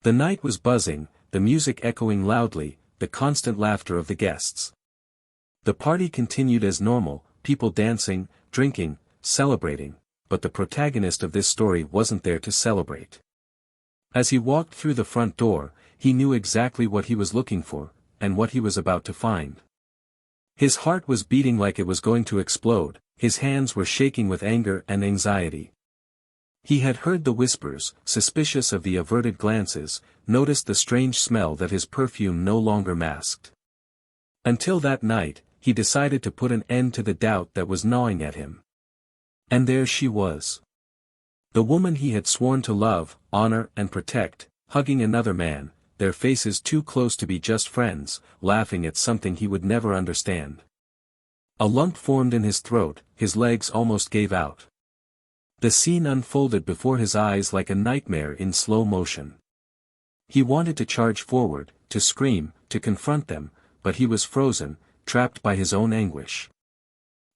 The night was buzzing, the music echoing loudly, the constant laughter of the guests. The party continued as normal, people dancing, drinking, celebrating, but the protagonist of this story wasn't there to celebrate. As he walked through the front door, he knew exactly what he was looking for, and what he was about to find. His heart was beating like it was going to explode, his hands were shaking with anger and anxiety. He had heard the whispers, suspicious of the averted glances, noticed the strange smell that his perfume no longer masked. Until that night, he decided to put an end to the doubt that was gnawing at him. And there she was. The woman he had sworn to love, honor and protect, hugging another man, their faces too close to be just friends, laughing at something he would never understand. A lump formed in his throat, his legs almost gave out. The scene unfolded before his eyes like a nightmare in slow motion. He wanted to charge forward, to scream, to confront them, but he was frozen, trapped by his own anguish.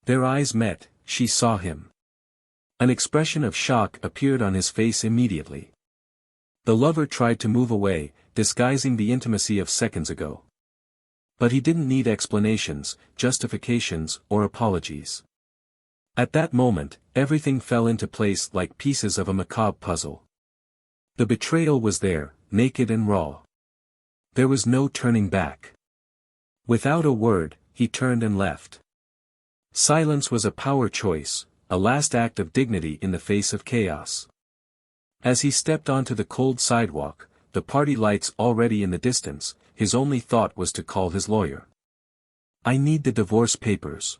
Their eyes met, she saw him. An expression of shock appeared on his face immediately. The lover tried to move away, disguising the intimacy of seconds ago. But he didn't need explanations, justifications, or apologies. At that moment, everything fell into place like pieces of a macabre puzzle. The betrayal was there, naked and raw. There was no turning back. Without a word, he turned and left. Silence was a power choice, a last act of dignity in the face of chaos. As he stepped onto the cold sidewalk, the party lights already in the distance, his only thought was to call his lawyer. "I need the divorce papers.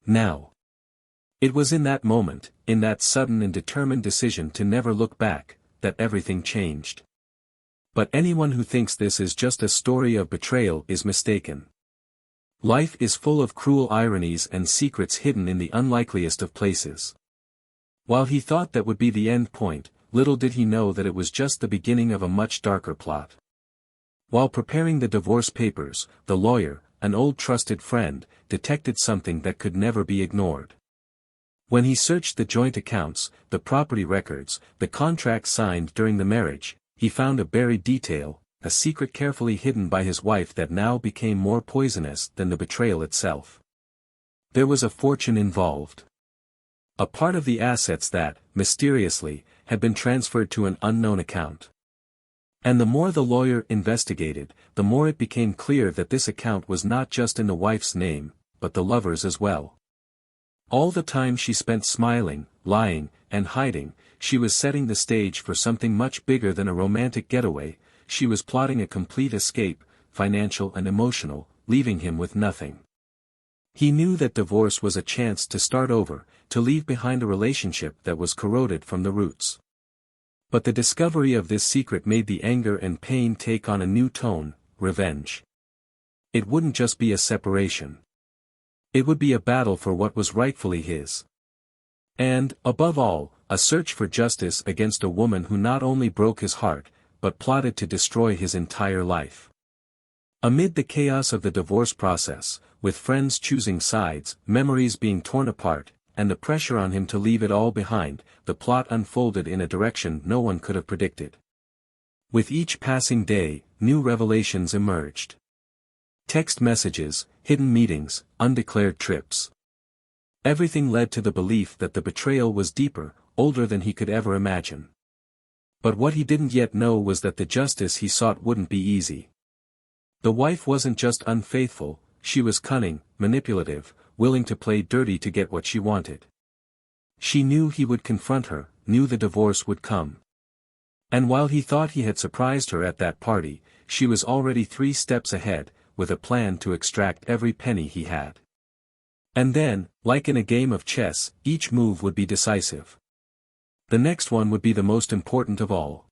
Now." It was in that moment, in that sudden and determined decision to never look back, that everything changed. But anyone who thinks this is just a story of betrayal is mistaken. Life is full of cruel ironies and secrets hidden in the unlikeliest of places. While he thought that would be the end point, little did he know that it was just the beginning of a much darker plot. While preparing the divorce papers, the lawyer, an old trusted friend, detected something that could never be ignored. When he searched the joint accounts, the property records, the contracts signed during the marriage, he found a buried detail, a secret carefully hidden by his wife that now became more poisonous than the betrayal itself. There was a fortune involved. A part of the assets that, mysteriously, had been transferred to an unknown account. And the more the lawyer investigated, the more it became clear that this account was not just in the wife's name, but the lover's as well. All the time she spent smiling, lying, and hiding, she was setting the stage for something much bigger than a romantic getaway. She was plotting a complete escape, financial and emotional, leaving him with nothing. He knew that divorce was a chance to start over, to leave behind a relationship that was corroded from the roots. But the discovery of this secret made the anger and pain take on a new tone, revenge. It wouldn't just be a separation. It would be a battle for what was rightfully his. And, above all, a search for justice against a woman who not only broke his heart, but plotted to destroy his entire life. Amid the chaos of the divorce process, with friends choosing sides, memories being torn apart, and the pressure on him to leave it all behind, the plot unfolded in a direction no one could have predicted. With each passing day, new revelations emerged. Text messages, hidden meetings, undeclared trips. Everything led to the belief that the betrayal was deeper, older than he could ever imagine. But what he didn't yet know was that the justice he sought wouldn't be easy. The wife wasn't just unfaithful, she was cunning, manipulative, willing to play dirty to get what she wanted. She knew he would confront her, knew the divorce would come. And while he thought he had surprised her at that party, she was already 3 steps ahead, with a plan to extract every penny he had. And then, like in a game of chess, each move would be decisive. The next one would be the most important of all.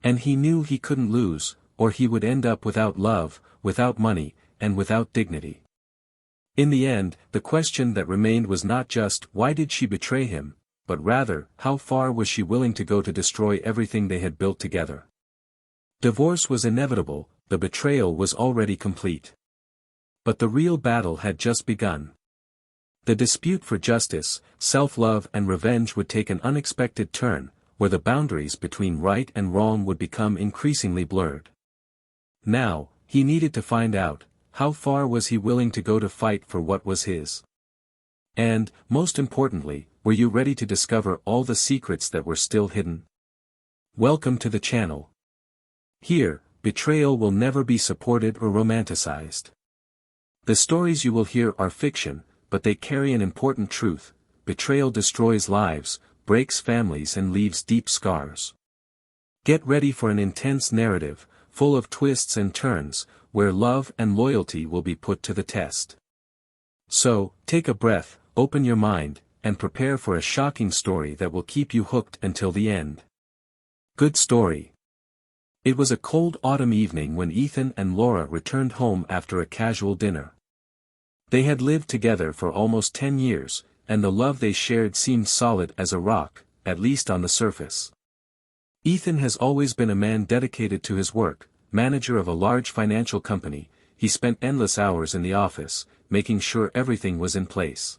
And he knew he couldn't lose, or he would end up without love, without money, and without dignity. In the end, the question that remained was not just why did she betray him, but rather, how far was she willing to go to destroy everything they had built together. Divorce was inevitable, the betrayal was already complete. But the real battle had just begun. The dispute for justice, self-love and revenge would take an unexpected turn, where the boundaries between right and wrong would become increasingly blurred. Now, he needed to find out, how far was he willing to go to fight for what was his? And, most importantly, were you ready to discover all the secrets that were still hidden? Welcome to the channel. Here, betrayal will never be supported or romanticized. The stories you will hear are fiction, but they carry an important truth: betrayal destroys lives, breaks families and leaves deep scars. Get ready for an intense narrative, full of twists and turns, where love and loyalty will be put to the test. So, take a breath, open your mind, and prepare for a shocking story that will keep you hooked until the end. Good story. It was a cold autumn evening when Ethan and Laura returned home after a casual dinner. They had lived together for almost 10 years, and the love they shared seemed solid as a rock, at least on the surface. Ethan has always been a man dedicated to his work. Manager of a large financial company, he spent endless hours in the office, making sure everything was in place.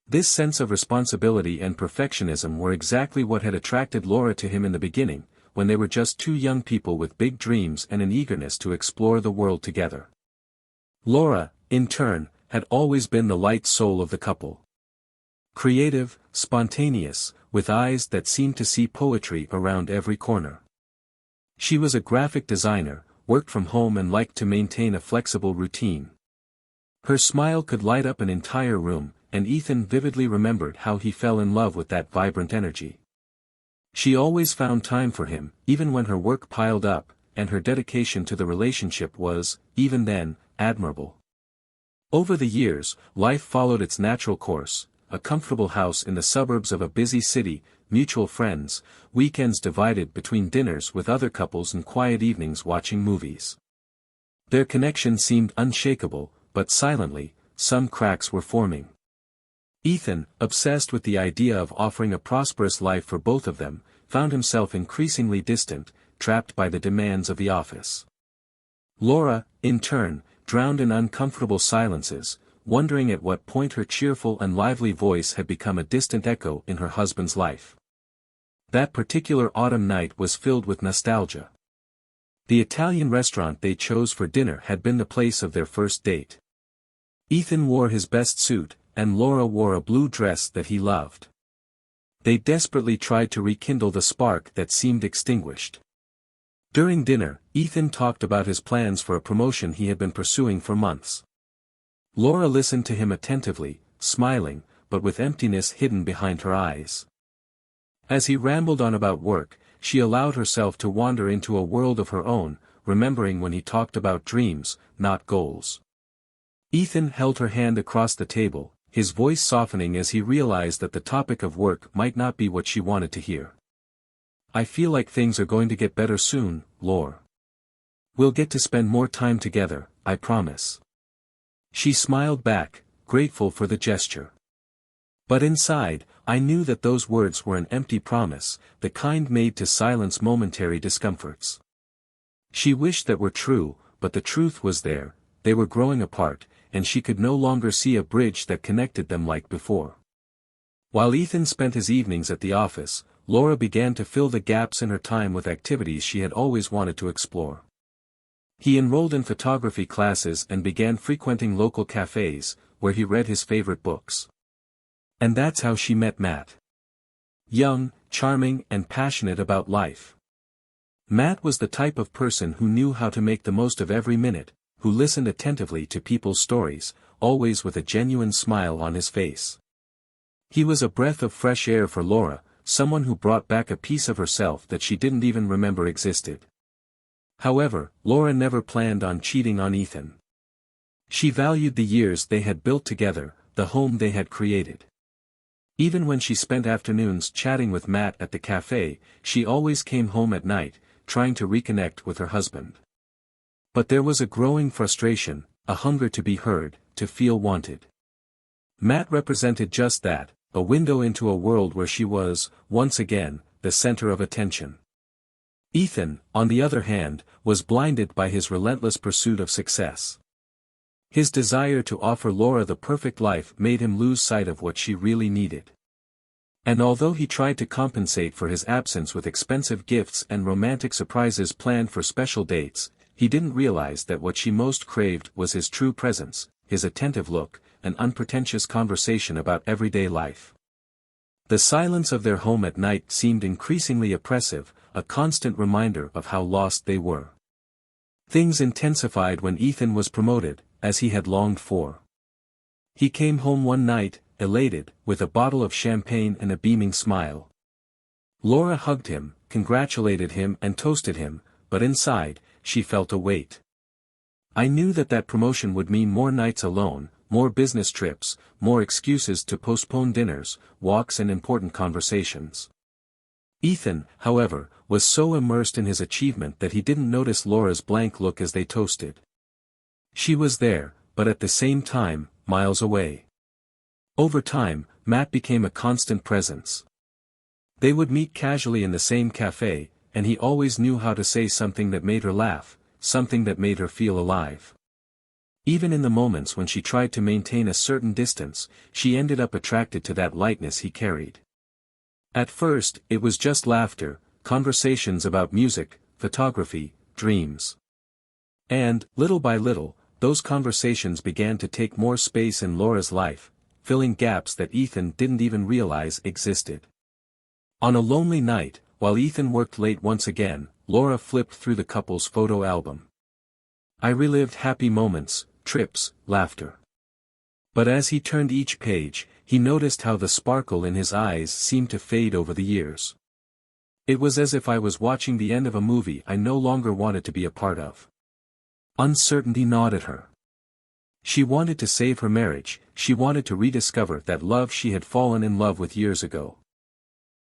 This sense of responsibility and perfectionism were exactly what had attracted Laura to him in the beginning, when they were just two young people with big dreams and an eagerness to explore the world together. Laura, in turn, had always been the light soul of the couple. Creative, spontaneous, with eyes that seemed to see poetry around every corner. She was a graphic designer, worked from home and liked to maintain a flexible routine. Her smile could light up an entire room, and Ethan vividly remembered how he fell in love with that vibrant energy. She always found time for him, even when her work piled up, and her dedication to the relationship was, even then, admirable. Over the years, life followed its natural course: a comfortable house in the suburbs of a busy city, mutual friends, weekends divided between dinners with other couples and quiet evenings watching movies. Their connection seemed unshakable, but silently, some cracks were forming. Ethan, obsessed with the idea of offering a prosperous life for both of them, found himself increasingly distant, trapped by the demands of the office. Laura, in turn, drowned in uncomfortable silences, wondering at what point her cheerful and lively voice had become a distant echo in her husband's life. That particular autumn night was filled with nostalgia. The Italian restaurant they chose for dinner had been the place of their first date. Ethan wore his best suit, and Laura wore a blue dress that he loved. They desperately tried to rekindle the spark that seemed extinguished. During dinner, Ethan talked about his plans for a promotion he had been pursuing for months. Laura listened to him attentively, smiling, but with emptiness hidden behind her eyes. As he rambled on about work, she allowed herself to wander into a world of her own, remembering when he talked about dreams, not goals. Ethan held her hand across the table, his voice softening as he realized that the topic of work might not be what she wanted to hear. "I feel like things are going to get better soon, Laura. We'll get to spend more time together, I promise." She smiled back, grateful for the gesture. But inside, I knew that those words were an empty promise, the kind made to silence momentary discomforts. She wished that were true, but the truth was there: they were growing apart, and she could no longer see a bridge that connected them like before. While Ethan spent his evenings at the office, Laura began to fill the gaps in her time with activities she had always wanted to explore. He enrolled in photography classes and began frequenting local cafes, where he read his favorite books. And that's how she met Matt. Young, charming, and passionate about life. Matt was the type of person who knew how to make the most of every minute, who listened attentively to people's stories, always with a genuine smile on his face. He was a breath of fresh air for Laura, someone who brought back a piece of herself that she didn't even remember existed. However, Laura never planned on cheating on Ethan. She valued the years they had built together, the home they had created. Even when she spent afternoons chatting with Matt at the cafe, she always came home at night, trying to reconnect with her husband. But there was a growing frustration, a hunger to be heard, to feel wanted. Matt represented just that, a window into a world where she was, once again, the center of attention. Ethan, on the other hand, was blinded by his relentless pursuit of success. His desire to offer Laura the perfect life made him lose sight of what she really needed. And although he tried to compensate for his absence with expensive gifts and romantic surprises planned for special dates, he didn't realize that what she most craved was his true presence, his attentive look, an unpretentious conversation about everyday life. The silence of their home at night seemed increasingly oppressive, a constant reminder of how lost they were. Things intensified when Ethan was promoted, as he had longed for. He came home one night, elated, with a bottle of champagne and a beaming smile. Laura hugged him, congratulated him and toasted him, but inside, she felt a weight. "I knew that promotion would mean more nights alone, more business trips, more excuses to postpone dinners, walks and important conversations." Ethan, however, was so immersed in his achievement that he didn't notice Laura's blank look as they toasted. She was there, but at the same time, miles away. Over time, Matt became a constant presence. They would meet casually in the same cafe, and he always knew how to say something that made her laugh, something that made her feel alive. Even in the moments when she tried to maintain a certain distance, she ended up attracted to that lightness he carried. At first, it was just laughter, conversations about music, photography, dreams. And, little by little, those conversations began to take more space in Laura's life, filling gaps that Ethan didn't even realize existed. On a lonely night, while Ethan worked late once again, Laura flipped through the couple's photo album. I relived happy moments, trips, laughter. But as he turned each page, he noticed how the sparkle in his eyes seemed to fade over the years. It was as if I was watching the end of a movie I no longer wanted to be a part of. Uncertainty gnawed at her. She wanted to save her marriage, she wanted to rediscover that love she had fallen in love with years ago.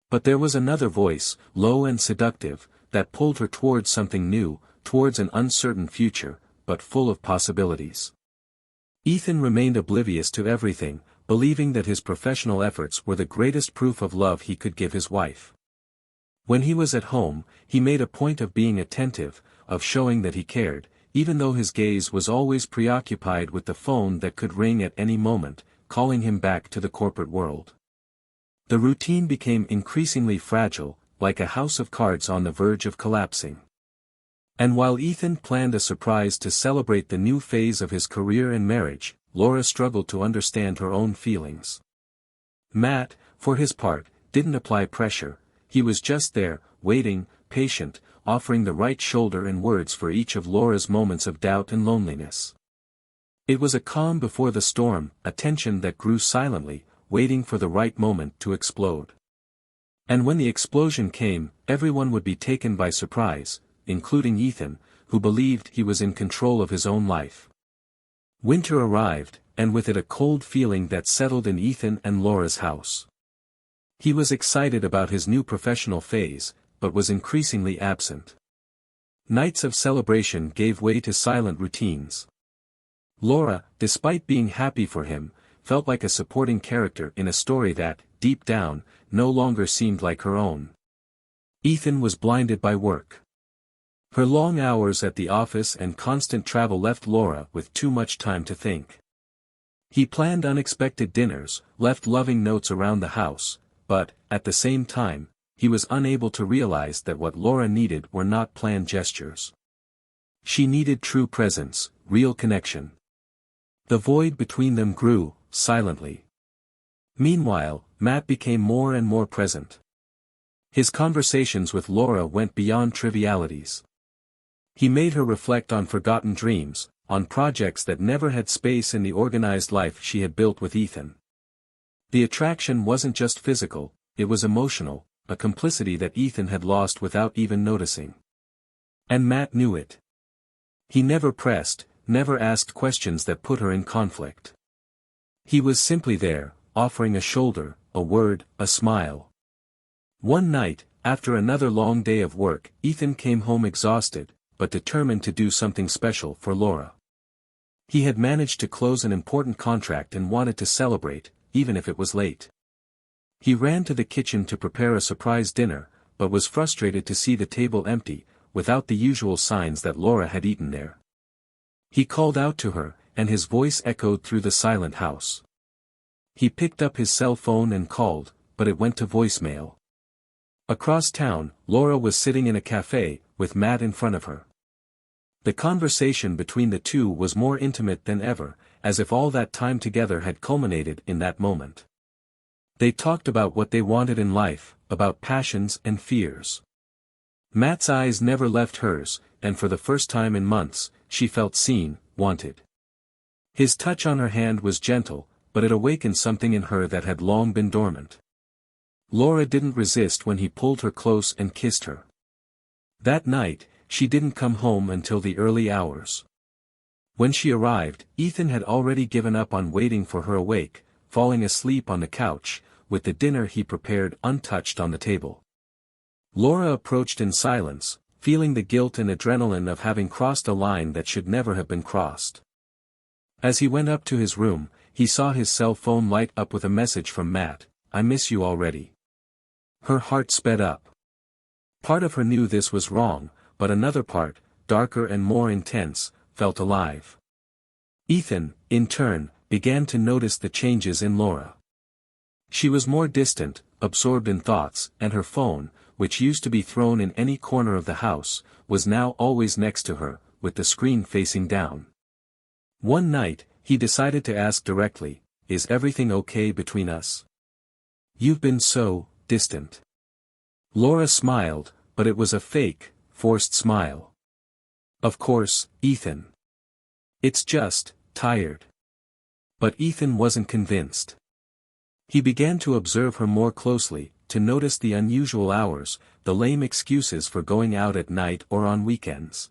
But there was another voice, low and seductive, that pulled her towards something new, towards an uncertain future, but full of possibilities. Ethan remained oblivious to everything, believing that his professional efforts were the greatest proof of love he could give his wife. When he was at home, he made a point of being attentive, of showing that he cared, even though his gaze was always preoccupied with the phone that could ring at any moment, calling him back to the corporate world. The routine became increasingly fragile, like a house of cards on the verge of collapsing. And while Ethan planned a surprise to celebrate the new phase of his career and marriage, Laura struggled to understand her own feelings. Matt, for his part, didn't apply pressure, he was just there, waiting, patient, offering the right shoulder and words for each of Laura's moments of doubt and loneliness. It was a calm before the storm, a tension that grew silently, waiting for the right moment to explode. And when the explosion came, everyone would be taken by surprise, including Ethan, who believed he was in control of his own life. Winter arrived, and with it a cold feeling that settled in Ethan and Laura's house. He was excited about his new professional phase, but was increasingly absent. Nights of celebration gave way to silent routines. Laura, despite being happy for him, felt like a supporting character in a story that, deep down, no longer seemed like her own. Ethan was blinded by work. Her long hours at the office and constant travel left Laura with too much time to think. He planned unexpected dinners, left loving notes around the house, but, at the same time, he was unable to realize that what Laura needed were not planned gestures. She needed true presence, real connection. The void between them grew, silently. Meanwhile, Matt became more and more present. His conversations with Laura went beyond trivialities. He made her reflect on forgotten dreams, on projects that never had space in the organized life she had built with Ethan. The attraction wasn't just physical, it was emotional, a complicity that Ethan had lost without even noticing. And Matt knew it. He never pressed, never asked questions that put her in conflict. He was simply there, offering a shoulder, a word, a smile. One night, after another long day of work, Ethan came home exhausted, but determined to do something special for Laura. He had managed to close an important contract and wanted to celebrate, even if it was late. He ran to the kitchen to prepare a surprise dinner, but was frustrated to see the table empty, without the usual signs that Laura had eaten there. He called out to her, and his voice echoed through the silent house. He picked up his cell phone and called, but it went to voicemail. Across town, Laura was sitting in a cafe, with Matt in front of her. The conversation between the two was more intimate than ever, as if all that time together had culminated in that moment. They talked about what they wanted in life, about passions and fears. Matt's eyes never left hers, and for the first time in months, she felt seen, wanted. His touch on her hand was gentle, but it awakened something in her that had long been dormant. Laura didn't resist when he pulled her close and kissed her. That night, she didn't come home until the early hours. When she arrived, Ethan had already given up on waiting for her awake, falling asleep on the couch, with the dinner he prepared untouched on the table. Laura approached in silence, feeling the guilt and adrenaline of having crossed a line that should never have been crossed. As he went up to his room, he saw his cell phone light up with a message from Matt, "I miss you already." Her heart sped up. Part of her knew this was wrong, but another part, darker and more intense, felt alive. Ethan, in turn, began to notice the changes in Laura. She was more distant, absorbed in thoughts, and her phone, which used to be thrown in any corner of the house, was now always next to her, with the screen facing down. One night, he decided to ask directly, "Is everything okay between us? You've been so distant." Laura smiled, but it was a fake, forced smile. "Of course, Ethan. It's just, tired." But Ethan wasn't convinced. He began to observe her more closely, to notice the unusual hours, the lame excuses for going out at night or on weekends.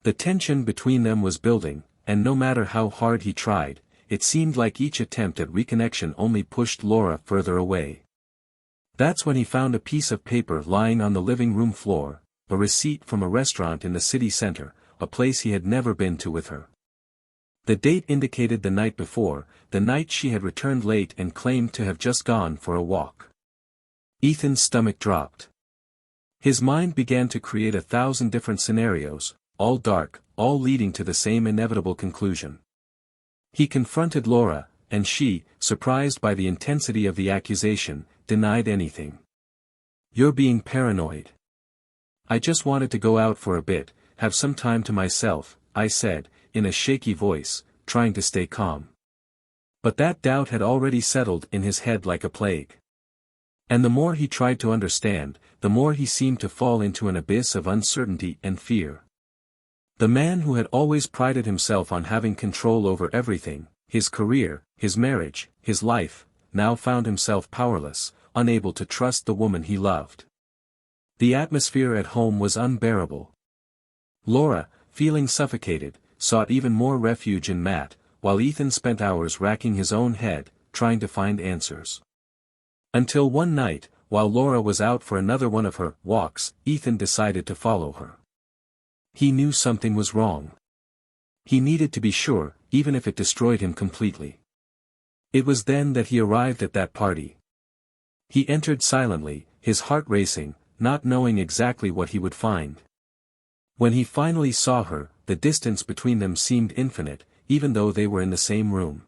The tension between them was building, and no matter how hard he tried, it seemed like each attempt at reconnection only pushed Laura further away. That's when he found a piece of paper lying on the living room floor, a receipt from a restaurant in the city center, a place he had never been to with her. The date indicated the night before, the night she had returned late and claimed to have just gone for a walk. Ethan's stomach dropped. His mind began to create 1,000 different scenarios, all dark, all leading to the same inevitable conclusion. He confronted Laura, and she, surprised by the intensity of the accusation, denied anything. "You're being paranoid." "I just wanted to go out for a bit, have some time to myself," I said, in a shaky voice, trying to stay calm. But that doubt had already settled in his head like a plague. And the more he tried to understand, the more he seemed to fall into an abyss of uncertainty and fear. The man who had always prided himself on having control over everything, his career, his marriage, his life, now found himself powerless, unable to trust the woman he loved. The atmosphere at home was unbearable. Laura, feeling suffocated, sought even more refuge in Matt, while Ethan spent hours racking his own head, trying to find answers. Until one night, while Laura was out for another one of her walks, Ethan decided to follow her. He knew something was wrong. He needed to be sure, even if it destroyed him completely. It was then that he arrived at that party. He entered silently, his heart racing, not knowing exactly what he would find. When he finally saw her, the distance between them seemed infinite, even though they were in the same room.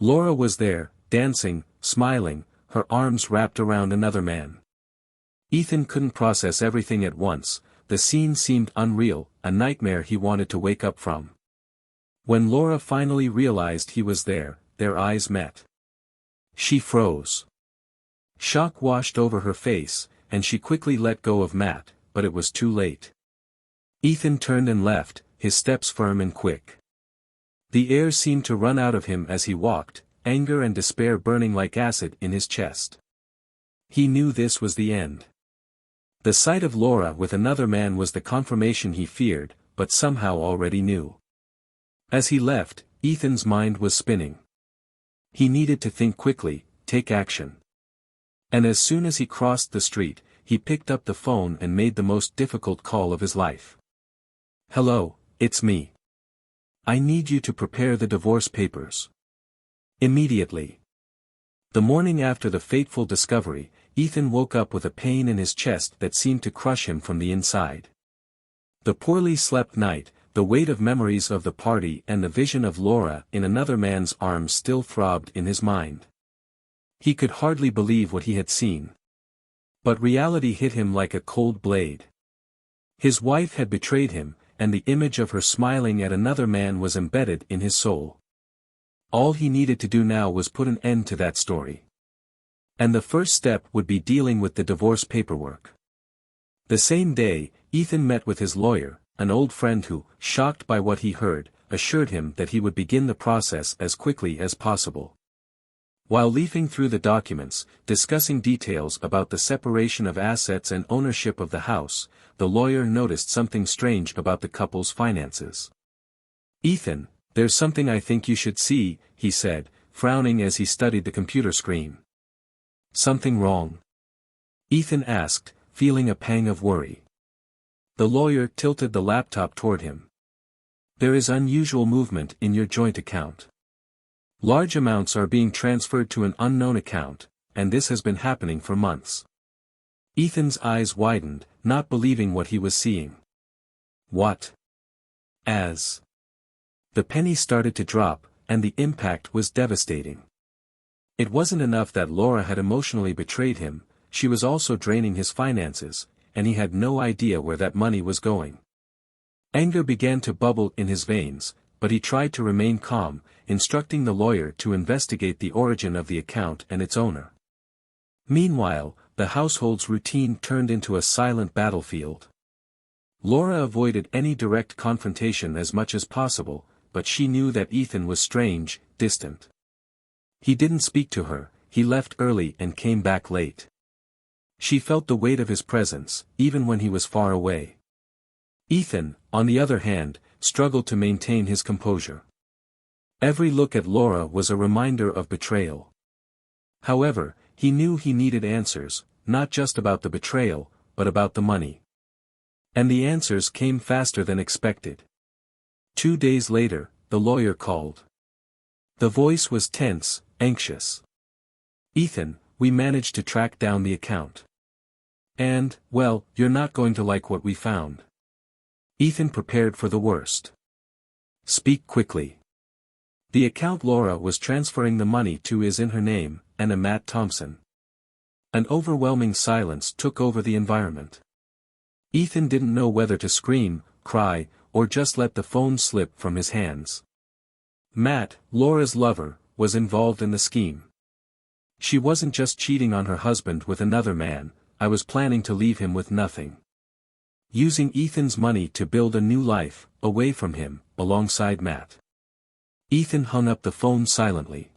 Laura was there, dancing, smiling, her arms wrapped around another man. Ethan couldn't process everything at once, the scene seemed unreal, a nightmare he wanted to wake up from. When Laura finally realized he was there, their eyes met. She froze. Shock washed over her face, and she quickly let go of Matt, but it was too late. Ethan turned and left, his steps firm and quick. The air seemed to run out of him as he walked, anger and despair burning like acid in his chest. He knew this was the end. The sight of Laura with another man was the confirmation he feared, but somehow already knew. As he left, Ethan's mind was spinning. He needed to think quickly, take action. And as soon as he crossed the street, he picked up the phone and made the most difficult call of his life. "Hello, it's me. I need you to prepare the divorce papers. Immediately." The morning after the fateful discovery, Ethan woke up with a pain in his chest that seemed to crush him from the inside. The poorly slept night, the weight of memories of the party and the vision of Laura in another man's arms still throbbed in his mind. He could hardly believe what he had seen. But reality hit him like a cold blade. His wife had betrayed him, and the image of her smiling at another man was embedded in his soul. All he needed to do now was put an end to that story. And the first step would be dealing with the divorce paperwork. The same day, Ethan met with his lawyer, an old friend who, shocked by what he heard, assured him that he would begin the process as quickly as possible. While leafing through the documents, discussing details about the separation of assets and ownership of the house, the lawyer noticed something strange about the couple's finances. "Ethan, there's something I think you should see," he said, frowning as he studied the computer screen. "Something wrong?" Ethan asked, feeling a pang of worry. The lawyer tilted the laptop toward him. "There is unusual movement in your joint account. Large amounts are being transferred to an unknown account, and this has been happening for months." Ethan's eyes widened, not believing what he was seeing. "What?" As the penny started to drop, and the impact was devastating. It wasn't enough that Laura had emotionally betrayed him, she was also draining his finances, and he had no idea where that money was going. Anger began to bubble in his veins, but he tried to remain calm, instructing the lawyer to investigate the origin of the account and its owner. Meanwhile, the household's routine turned into a silent battlefield. Laura avoided any direct confrontation as much as possible, but she knew that Ethan was strange, distant. He didn't speak to her, he left early and came back late. She felt the weight of his presence, even when he was far away. Ethan, on the other hand, struggled to maintain his composure. Every look at Laura was a reminder of betrayal. However, he knew he needed answers, not just about the betrayal, but about the money. And the answers came faster than expected. 2 days later, the lawyer called. The voice was tense, anxious. "Ethan, we managed to track down the account. And, well, you're not going to like what we found." Ethan prepared for the worst. "Speak quickly." The account Laura was transferring the money to is in her name, and a Matt Thompson. An overwhelming silence took over the environment. Ethan didn't know whether to scream, cry, or just let the phone slip from his hands. Matt, Laura's lover, was involved in the scheme. "She wasn't just cheating on her husband with another man, I was planning to leave him with nothing. Using Ethan's money to build a new life, away from him, alongside Matt." Ethan hung up the phone silently.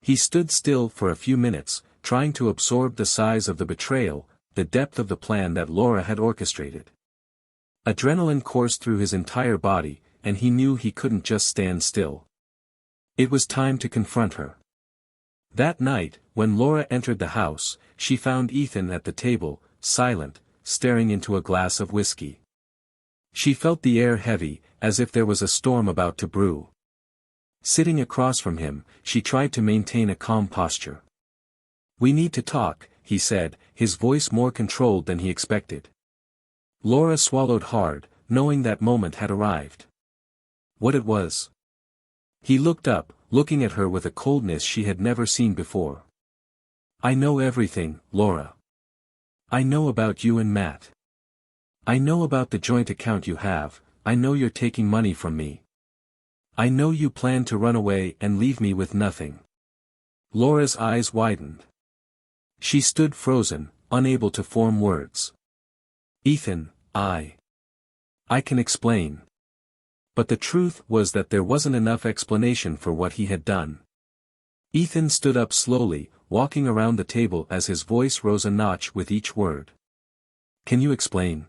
He stood still for a few minutes, trying to absorb the size of the betrayal, the depth of the plan that Laura had orchestrated. Adrenaline coursed through his entire body, and he knew he couldn't just stand still. It was time to confront her. That night, when Laura entered the house, she found Ethan at the table, silent, staring into a glass of whiskey. She felt the air heavy, as if there was a storm about to brew. Sitting across from him, she tried to maintain a calm posture. "We need to talk," he said, his voice more controlled than he expected. Laura swallowed hard, knowing that moment had arrived. What it was? He looked up, looking at her with a coldness she had never seen before. "I know everything, Laura. I know about you and Matt. I know about the joint account you have, I know you're taking money from me. I know you plan to run away and leave me with nothing." Laura's eyes widened. She stood frozen, unable to form words. "Ethan, I can explain." But the truth was that there wasn't enough explanation for what he had done. Ethan stood up slowly, walking around the table as his voice rose a notch with each word. "Can you explain?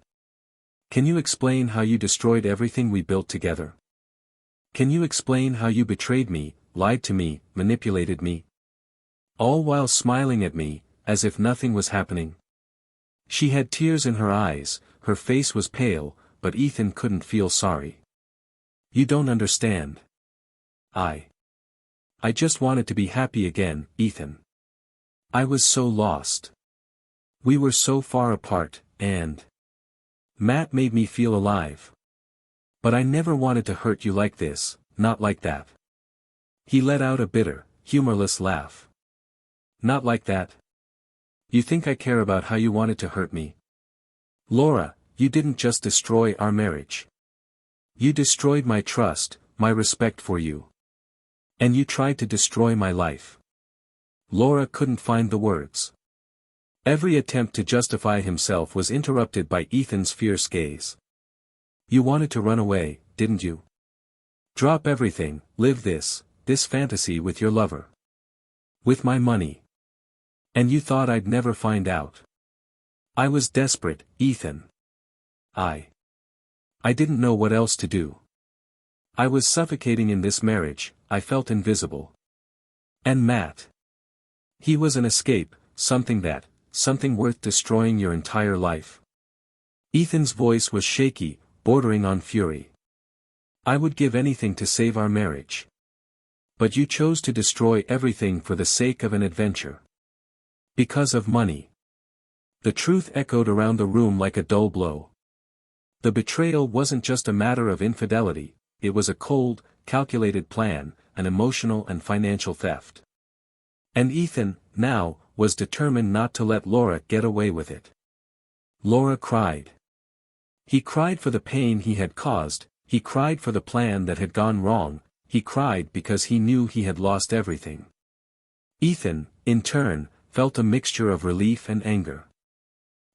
Can you explain how you destroyed everything we built together? Can you explain how you betrayed me, lied to me, manipulated me? All while smiling at me, as if nothing was happening?" She had tears in her eyes, her face was pale, but Ethan couldn't feel sorry. "You don't understand. I just wanted to be happy again, Ethan. I was so lost. We were so far apart, and Matt made me feel alive. But I never wanted to hurt you like this, not like that." He let out a bitter, humorless laugh. Not like that. You think I care about how you wanted to hurt me? Laura, you didn't just destroy our marriage. You destroyed my trust, my respect for you. And you tried to destroy my life. Laura couldn't find the words. Every attempt to justify himself was interrupted by Ethan's fierce gaze. You wanted to run away, didn't you? Drop everything, live this fantasy with your lover. With my money. And you thought I'd never find out. I was desperate, Ethan. I didn't know what else to do. I was suffocating in this marriage, I felt invisible. And Matt. He was an escape, something worth destroying your entire life. Ethan's voice was shaky, bordering on fury. I would give anything to save our marriage. But you chose to destroy everything for the sake of an adventure. Because of money. The truth echoed around the room like a dull blow. The betrayal wasn't just a matter of infidelity, it was a cold, calculated plan, an emotional and financial theft. And Ethan, now, was determined not to let Laura get away with it. Laura cried. He cried for the pain he had caused, he cried for the plan that had gone wrong, he cried because he knew he had lost everything. Ethan, in turn, felt a mixture of relief and anger.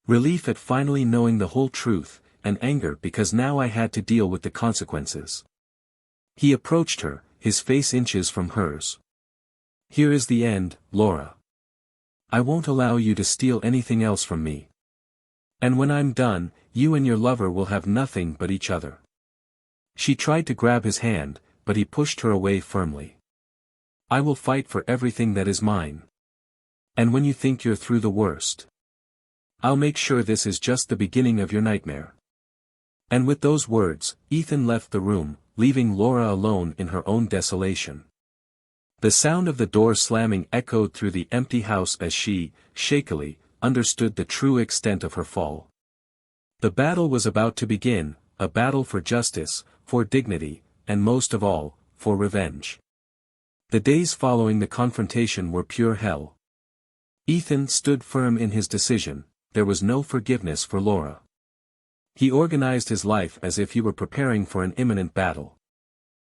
Relief at finally knowing the whole truth, and anger because now I had to deal with the consequences. He approached her, his face inches from hers. Here is the end, Laura. I won't allow you to steal anything else from me. And when I'm done, you and your lover will have nothing but each other. She tried to grab his hand, but he pushed her away firmly. I will fight for everything that is mine. And when you think you're through the worst, I'll make sure this is just the beginning of your nightmare. And with those words, Ethan left the room, leaving Laura alone in her own desolation. The sound of the door slamming echoed through the empty house as she, shakily, understood the true extent of her fall. The battle was about to begin, a battle for justice, for dignity, and most of all, for revenge. The days following the confrontation were pure hell. Ethan stood firm in his decision, there was no forgiveness for Laura. He organized his life as if he were preparing for an imminent battle.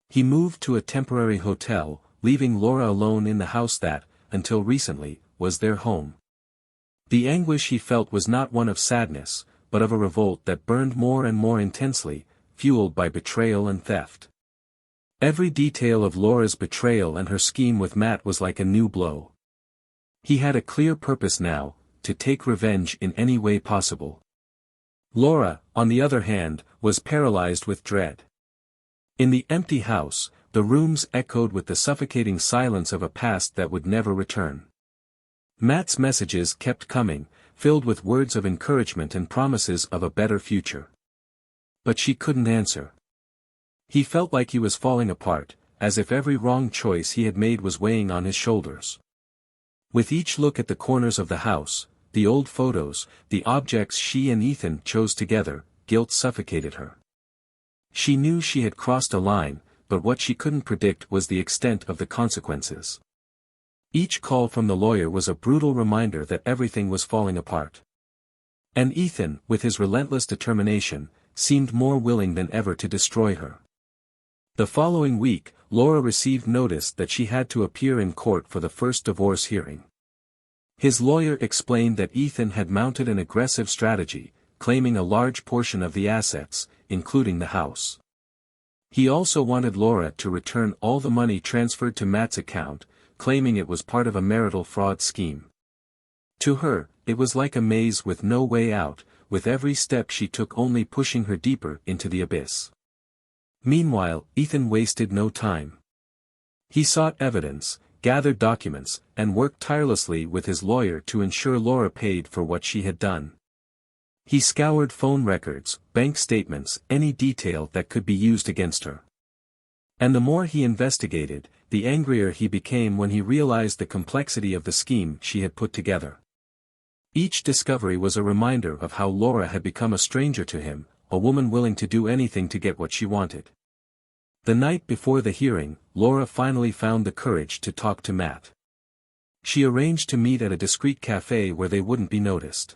He moved to a temporary hotel, leaving Laura alone in the house that, until recently, was their home. The anguish he felt was not one of sadness, but of a revolt that burned more and more intensely, fueled by betrayal and theft. Every detail of Laura's betrayal and her scheme with Matt was like a new blow. He had a clear purpose now, to take revenge in any way possible. Laura, on the other hand, was paralyzed with dread. In the empty house, the rooms echoed with the suffocating silence of a past that would never return. Matt's messages kept coming, filled with words of encouragement and promises of a better future. But she couldn't answer. He felt like he was falling apart, as if every wrong choice he had made was weighing on his shoulders. With each look at the corners of the house, the old photos, the objects she and Ethan chose together, guilt suffocated her. She knew she had crossed a line, but what she couldn't predict was the extent of the consequences. Each call from the lawyer was a brutal reminder that everything was falling apart. And Ethan, with his relentless determination, seemed more willing than ever to destroy her. The following week, Laura received notice that she had to appear in court for the first divorce hearing. His lawyer explained that Ethan had mounted an aggressive strategy, claiming a large portion of the assets, including the house. He also wanted Laura to return all the money transferred to Matt's account, claiming it was part of a marital fraud scheme. To her, it was like a maze with no way out, with every step she took only pushing her deeper into the abyss. Meanwhile, Ethan wasted no time. He sought evidence, gathered documents, and worked tirelessly with his lawyer to ensure Laura paid for what she had done. He scoured phone records, bank statements, any detail that could be used against her. And the more he investigated, the angrier he became when he realized the complexity of the scheme she had put together. Each discovery was a reminder of how Laura had become a stranger to him, a woman willing to do anything to get what she wanted. The night before the hearing, Laura finally found the courage to talk to Matt. She arranged to meet at a discreet cafe where they wouldn't be noticed.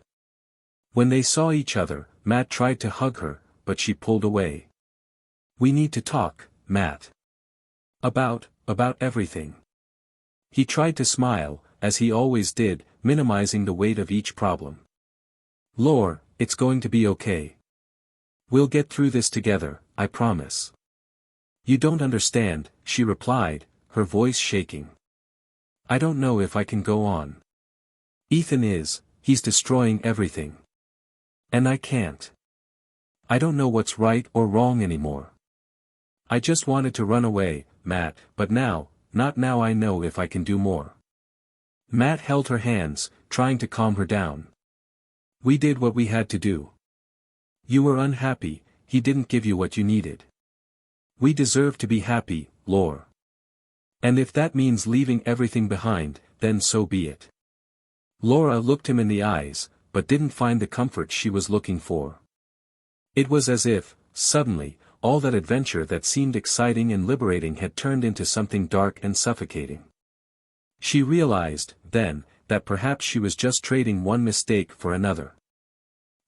When they saw each other, Matt tried to hug her, but she pulled away. "We need to talk, Matt. About everything." He tried to smile, as he always did, minimizing the weight of each problem. "Lore, it's going to be okay. We'll get through this together, I promise." "You don't understand," she replied, her voice shaking. "I don't know if I can go on. Ethan he's destroying everything. And I can't. I don't know what's right or wrong anymore. I just wanted to run away, Matt, but not now I know if I can do more." Matt held her hands, trying to calm her down. "We did what we had to do. You were unhappy, he didn't give you what you needed. We deserve to be happy, Lore. And if that means leaving everything behind, then so be it." Laura looked him in the eyes, but didn't find the comfort she was looking for. It was as if, suddenly, all that adventure that seemed exciting and liberating had turned into something dark and suffocating. She realized, then, that perhaps she was just trading one mistake for another.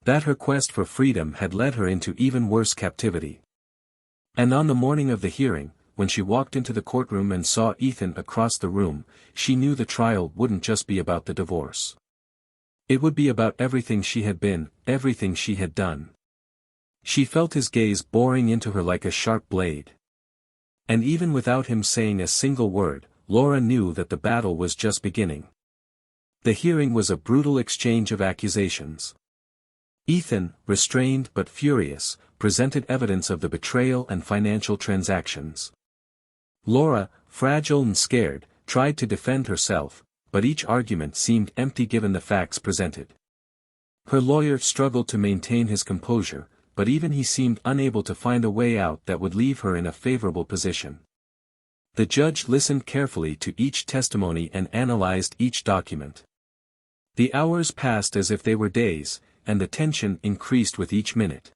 That her quest for freedom had led her into even worse captivity. And on the morning of the hearing, when she walked into the courtroom and saw Ethan across the room, she knew the trial wouldn't just be about the divorce. It would be about everything she had been, everything she had done. She felt his gaze boring into her like a sharp blade. And even without him saying a single word, Laura knew that the battle was just beginning. The hearing was a brutal exchange of accusations. Ethan, restrained but furious, presented evidence of the betrayal and financial transactions. Laura, fragile and scared, tried to defend herself, but each argument seemed empty given the facts presented. Her lawyer struggled to maintain his composure, but even he seemed unable to find a way out that would leave her in a favorable position. The judge listened carefully to each testimony and analyzed each document. The hours passed as if they were days, and the tension increased with each minute.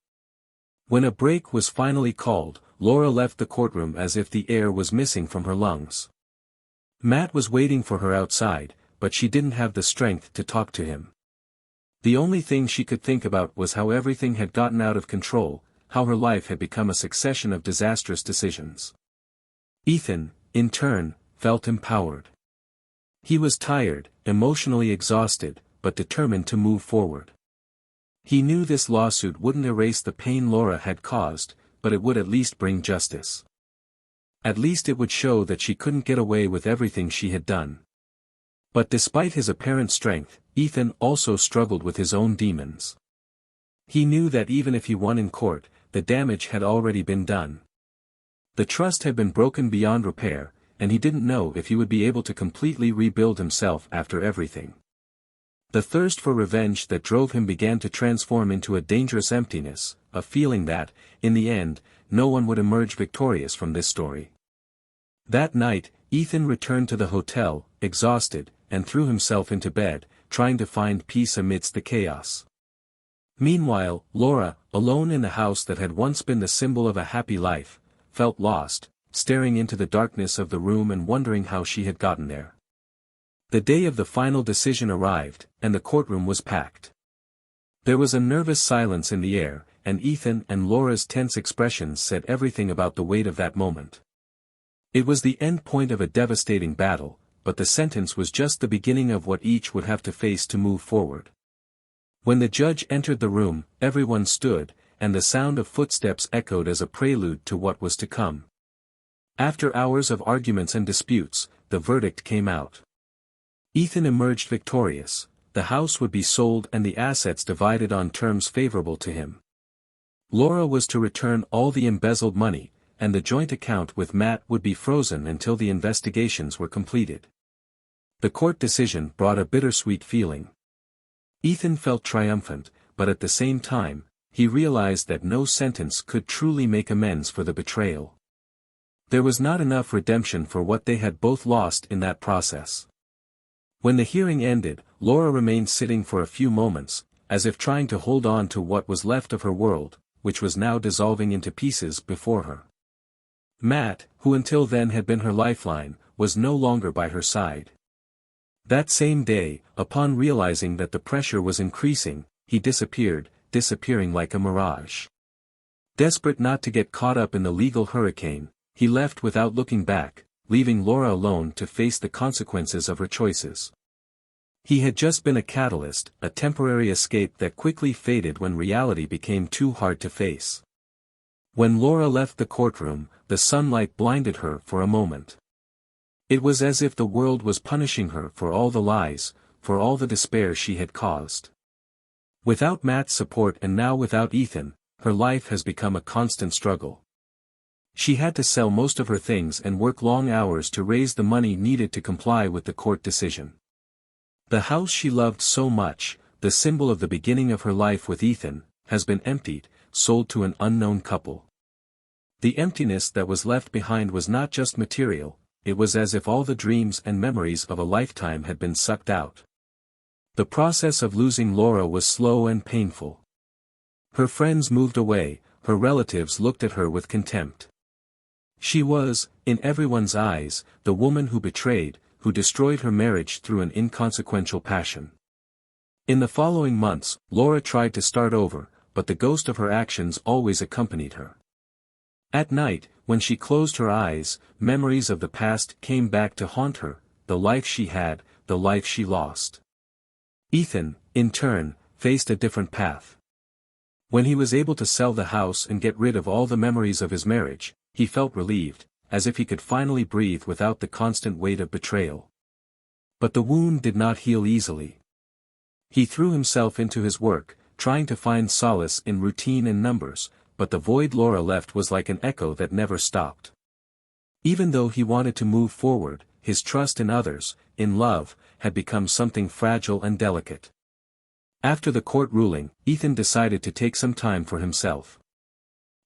When a break was finally called, Laura left the courtroom as if the air was missing from her lungs. Matt was waiting for her outside, but she didn't have the strength to talk to him. The only thing she could think about was how everything had gotten out of control, how her life had become a succession of disastrous decisions. Ethan, in turn, felt empowered. He was tired, emotionally exhausted, but determined to move forward. He knew this lawsuit wouldn't erase the pain Laura had caused, but it would at least bring justice. At least it would show that she couldn't get away with everything she had done. But despite his apparent strength, Ethan also struggled with his own demons. He knew that even if he won in court, the damage had already been done. The trust had been broken beyond repair, and he didn't know if he would be able to completely rebuild himself after everything. The thirst for revenge that drove him began to transform into a dangerous emptiness, a feeling that, in the end, no one would emerge victorious from this story. That night, Ethan returned to the hotel, exhausted, and threw himself into bed, trying to find peace amidst the chaos. Meanwhile, Laura, alone in the house that had once been the symbol of a happy life, felt lost, staring into the darkness of the room and wondering how she had gotten there. The day of the final decision arrived, and the courtroom was packed. There was a nervous silence in the air, and Ethan and Laura's tense expressions said everything about the weight of that moment. It was the end point of a devastating battle, but the sentence was just the beginning of what each would have to face to move forward. When the judge entered the room, everyone stood, and the sound of footsteps echoed as a prelude to what was to come. After hours of arguments and disputes, the verdict came out. Ethan emerged victorious. The house would be sold and the assets divided on terms favorable to him. Laura was to return all the embezzled money, and the joint account with Matt would be frozen until the investigations were completed. The court decision brought a bittersweet feeling. Ethan felt triumphant, but at the same time, he realized that no sentence could truly make amends for the betrayal. There was not enough redemption for what they had both lost in that process. When the hearing ended, Laura remained sitting for a few moments, as if trying to hold on to what was left of her world, which was now dissolving into pieces before her. Matt, who until then had been her lifeline, was no longer by her side. That same day, upon realizing that the pressure was increasing, he disappeared, disappearing like a mirage. Desperate not to get caught up in the legal hurricane, he left without looking back, leaving Laura alone to face the consequences of her choices. He had just been a catalyst, a temporary escape that quickly faded when reality became too hard to face. When Laura left the courtroom, the sunlight blinded her for a moment. It was as if the world was punishing her for all the lies, for all the despair she had caused. Without Matt's support and now without Ethan, her life has become a constant struggle. She had to sell most of her things and work long hours to raise the money needed to comply with the court decision. The house she loved so much, the symbol of the beginning of her life with Ethan, has been emptied, sold to an unknown couple. The emptiness that was left behind was not just material, it was as if all the dreams and memories of a lifetime had been sucked out. The process of losing Laura was slow and painful. Her friends moved away, her relatives looked at her with contempt. She was, in everyone's eyes, the woman who betrayed, who destroyed her marriage through an inconsequential passion. In the following months, Laura tried to start over, but the ghost of her actions always accompanied her. At night, when she closed her eyes, memories of the past came back to haunt her, the life she had, the life she lost. Ethan, in turn, faced a different path. When he was able to sell the house and get rid of all the memories of his marriage, he felt relieved, as if he could finally breathe without the constant weight of betrayal. But the wound did not heal easily. He threw himself into his work, trying to find solace in routine and numbers, but the void Laura left was like an echo that never stopped. Even though he wanted to move forward, his trust in others, in love, had become something fragile and delicate. After the court ruling, Ethan decided to take some time for himself.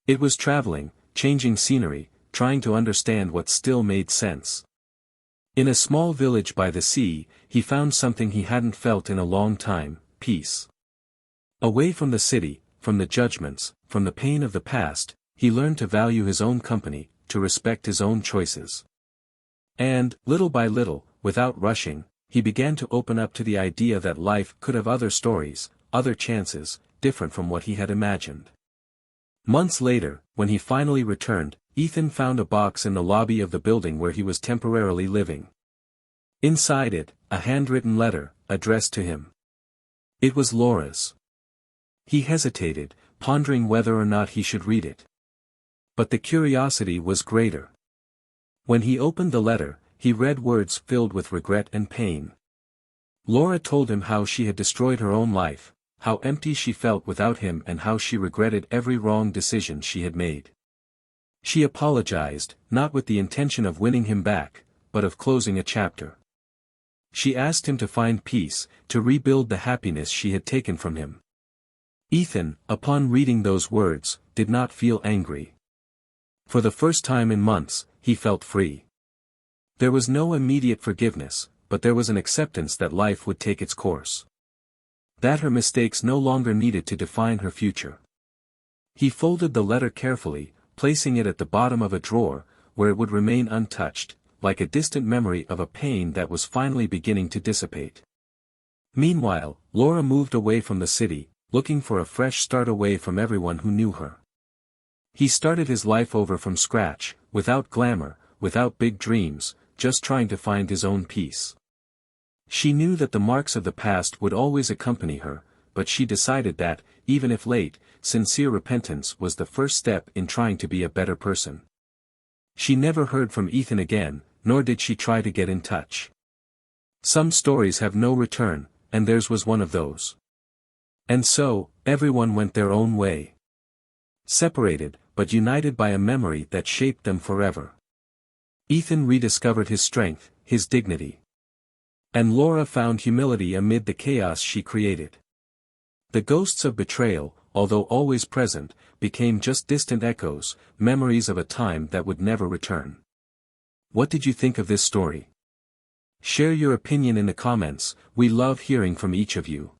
It was traveling, changing scenery, trying to understand what still made sense. In a small village by the sea, he found something he hadn't felt in a long time: peace. Away from the city, from the judgments, from the pain of the past, he learned to value his own company, to respect his own choices. And, little by little, without rushing, he began to open up to the idea that life could have other stories, other chances, different from what he had imagined. Months later, when he finally returned, Ethan found a box in the lobby of the building where he was temporarily living. Inside it, a handwritten letter, addressed to him. It was Laura's. He hesitated, pondering whether or not he should read it. But the curiosity was greater. When he opened the letter, he read words filled with regret and pain. Laura told him how she had destroyed her own life, how empty she felt without him and how she regretted every wrong decision she had made. She apologized, not with the intention of winning him back, but of closing a chapter. She asked him to find peace, to rebuild the happiness she had taken from him. Ethan, upon reading those words, did not feel angry. For the first time in months, he felt free. There was no immediate forgiveness, but there was an acceptance that life would take its course. That her mistakes no longer needed to define her future. He folded the letter carefully, placing it at the bottom of a drawer, where it would remain untouched, like a distant memory of a pain that was finally beginning to dissipate. Meanwhile, Laura moved away from the city, looking for a fresh start away from everyone who knew her. He started his life over from scratch, without glamour, without big dreams, just trying to find his own peace. She knew that the marks of the past would always accompany her, but she decided that, even if late, sincere repentance was the first step in trying to be a better person. She never heard from Ethan again, nor did she try to get in touch. Some stories have no return, and theirs was one of those. And so, everyone went their own way. Separated, but united by a memory that shaped them forever. Ethan rediscovered his strength, his dignity. And Laura found humility amid the chaos she created. The ghosts of betrayal, although always present, became just distant echoes, memories of a time that would never return. What did you think of this story? Share your opinion in the comments, we love hearing from each of you.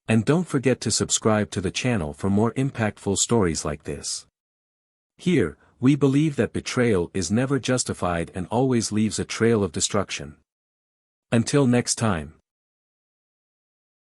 And don't forget to subscribe to the channel for more impactful stories like this. Here, we believe that betrayal is never justified and always leaves a trail of destruction. Until next time.